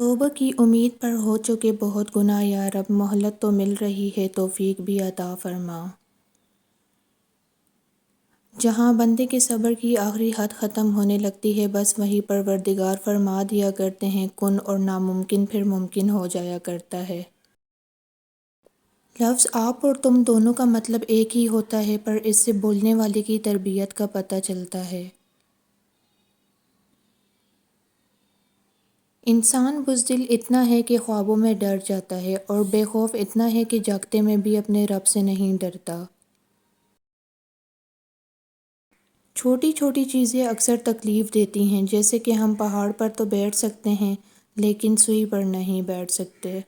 توبہ کی امید پر ہو چکے بہت گناہ یا رب، مہلت تو مل رہی ہے، توفیق بھی عطا فرما۔ جہاں بندے کے صبر کی آخری حد ختم ہونے لگتی ہے، بس وہیں پروردگار فرما دیا کرتے ہیں کن، اور ناممکن پھر ممکن ہو جایا کرتا ہے۔ لفظ آپ اور تم دونوں کا مطلب ایک ہی ہوتا ہے، پر اس سے بولنے والے کی تربیت کا پتہ چلتا ہے۔ انسان بزدل اتنا ہے کہ خوابوں میں ڈر جاتا ہے، اور بے خوف اتنا ہے کہ جاگتے میں بھی اپنے رب سے نہیں ڈرتا۔ چھوٹی چھوٹی چیزیں اکثر تکلیف دیتی ہیں، جیسے کہ ہم پہاڑ پر تو بیٹھ سکتے ہیں لیکن سوئی پر نہیں بیٹھ سکتے۔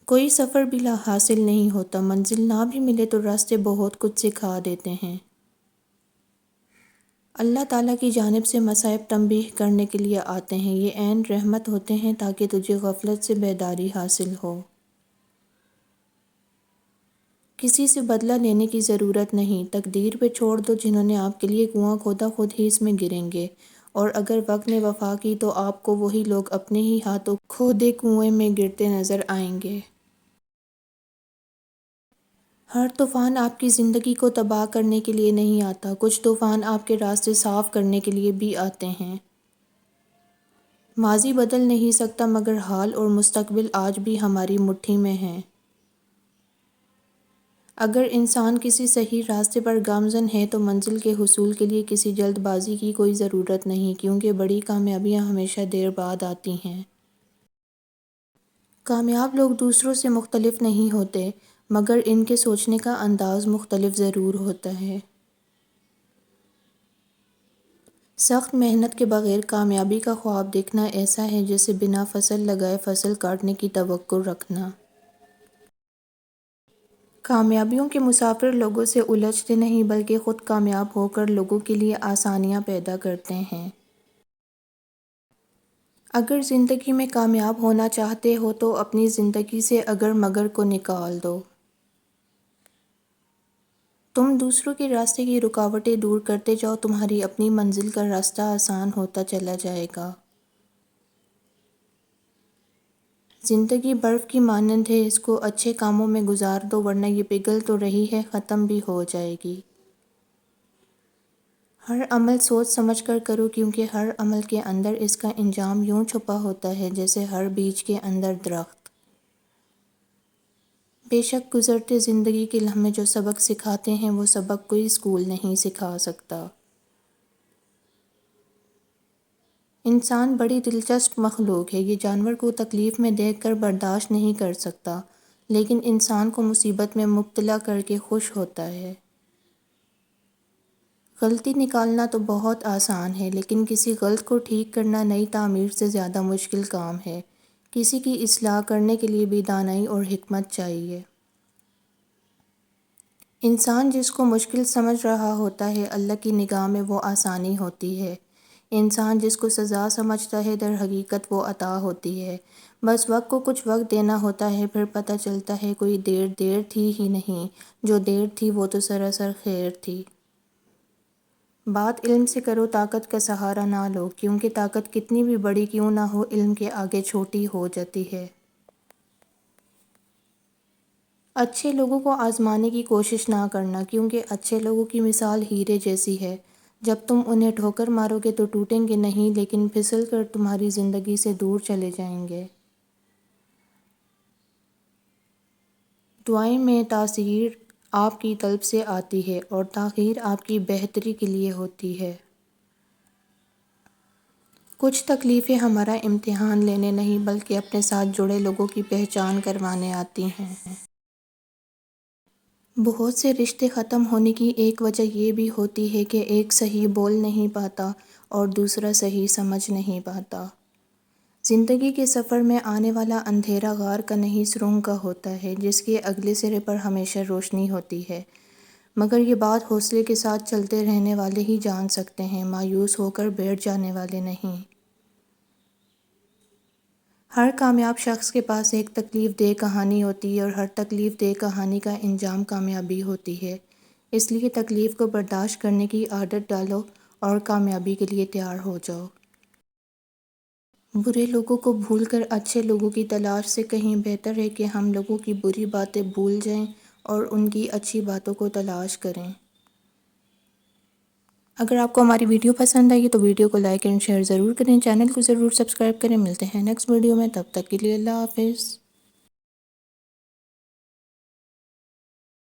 کوئی سفر بلا حاصل نہیں ہوتا، منزل نہ بھی ملے تو راستے بہت کچھ سکھا دیتے ہیں۔ اللہ تعالیٰ کی جانب سے مصائب تنبیہ کرنے کے لیے آتے ہیں، یہ عین رحمت ہوتے ہیں تاکہ تجھے غفلت سے بیداری حاصل ہو۔ کسی سے بدلہ لینے کی ضرورت نہیں، تقدیر پہ چھوڑ دو، جنہوں نے آپ کے لیے کنواں کھودا خود ہی اس میں گریں گے، اور اگر وقت نے وفا کی تو آپ کو وہی لوگ اپنے ہی ہاتھوں کھودے کنویں میں گرتے نظر آئیں گے۔ ہر طوفان آپ کی زندگی کو تباہ کرنے کے لیے نہیں آتا، کچھ طوفان آپ کے راستے صاف کرنے کے لیے بھی آتے ہیں۔ ماضی بدل نہیں سکتا، مگر حال اور مستقبل آج بھی ہماری مٹھی میں ہیں۔ اگر انسان کسی صحیح راستے پر گامزن ہے تو منزل کے حصول کے لیے کسی جلد بازی کی کوئی ضرورت نہیں، کیونکہ بڑی کامیابیاں ہمیشہ دیر بعد آتی ہیں۔ کامیاب لوگ دوسروں سے مختلف نہیں ہوتے، مگر ان کے سوچنے کا انداز مختلف ضرور ہوتا ہے۔ سخت محنت کے بغیر کامیابی کا خواب دیکھنا ایسا ہے جیسے بنا فصل لگائے فصل کاٹنے کی توقع رکھنا۔ کامیابیوں کے مسافر لوگوں سے الجھتے نہیں، بلکہ خود کامیاب ہو کر لوگوں کے لیے آسانیاں پیدا کرتے ہیں۔ اگر زندگی میں کامیاب ہونا چاہتے ہو تو اپنی زندگی سے اگر مگر کو نکال دو۔ تم دوسروں کے راستے کی رکاوٹیں دور کرتے جاؤ، تمہاری اپنی منزل کا راستہ آسان ہوتا چلا جائے گا۔ زندگی برف کی مانند ہے، اس کو اچھے کاموں میں گزار دو، ورنہ یہ پگھل تو رہی ہے، ختم بھی ہو جائے گی۔ ہر عمل سوچ سمجھ کر کرو، کیونکہ ہر عمل کے اندر اس کا انجام یوں چھپا ہوتا ہے جیسے ہر بیج کے اندر درخت۔ بے شک گزرتے زندگی کے لمحے جو سبق سکھاتے ہیں، وہ سبق کوئی اسکول نہیں سکھا سکتا۔ انسان بڑی دلچسپ مخلوق ہے، یہ جانور کو تکلیف میں دیکھ کر برداشت نہیں کر سکتا، لیکن انسان کو مصیبت میں مبتلا کر کے خوش ہوتا ہے۔ غلطی نکالنا تو بہت آسان ہے، لیکن کسی غلط کو ٹھیک کرنا نئی تعمیر سے زیادہ مشکل کام ہے۔ کسی کی اصلاح کرنے کے لیے بھی دانائی اور حکمت چاہیے۔ انسان جس کو مشکل سمجھ رہا ہوتا ہے، اللہ کی نگاہ میں وہ آسانی ہوتی ہے۔ انسان جس کو سزا سمجھتا ہے، در حقیقت وہ عطا ہوتی ہے۔ بس وقت کو کچھ وقت دینا ہوتا ہے، پھر پتہ چلتا ہے کوئی دیر تھی ہی نہیں، جو دیر تھی وہ تو سراسر خیر تھی۔ بات علم سے کرو، طاقت کا سہارا نہ لو، کیونکہ طاقت کتنی بھی بڑی کیوں نہ ہو، علم کے آگے چھوٹی ہو جاتی ہے۔ اچھے لوگوں کو آزمانے کی کوشش نہ کرنا، کیونکہ اچھے لوگوں کی مثال ہیرے جیسی ہے، جب تم انہیں ٹھوکر مارو گے تو ٹوٹیں گے نہیں، لیکن پھسل کر تمہاری زندگی سے دور چلے جائیں گے۔ دعائیں میں تاثیر آپ کی طلب سے آتی ہے، اور تاخیر آپ کی بہتری کے لیے ہوتی ہے۔ کچھ تکلیفیں ہمارا امتحان لینے نہیں، بلکہ اپنے ساتھ جڑے لوگوں کی پہچان کروانے آتی ہیں۔ بہت سے رشتے ختم ہونے کی ایک وجہ یہ بھی ہوتی ہے کہ ایک صحیح بول نہیں پاتا اور دوسرا صحیح سمجھ نہیں پاتا۔ زندگی کے سفر میں آنے والا اندھیرا غار کا نہیں، سرنگ کا ہوتا ہے، جس کے اگلے سرے پر ہمیشہ روشنی ہوتی ہے، مگر یہ بات حوصلے کے ساتھ چلتے رہنے والے ہی جان سکتے ہیں، مایوس ہو کر بیٹھ جانے والے نہیں۔ ہر کامیاب شخص کے پاس ایک تکلیف دہ کہانی ہوتی ہے، اور ہر تکلیف دہ کہانی کا انجام کامیابی ہوتی ہے۔ اس لیے تکلیف کو برداشت کرنے کی عادت ڈالو اور کامیابی کے لیے تیار ہو جاؤ۔ برے لوگوں کو بھول کر اچھے لوگوں کی تلاش سے کہیں بہتر ہے کہ ہم لوگوں کی بری باتیں بھول جائیں اور ان کی اچھی باتوں کو تلاش کریں۔ اگر آپ کو ہماری ویڈیو پسند آئی تو ویڈیو کو لائک اینڈ شیئر ضرور کریں، چینل کو ضرور سبسکرائب کریں۔ ملتے ہیں نیکسٹ ویڈیو میں، تب تک کے لیے اللہ حافظ۔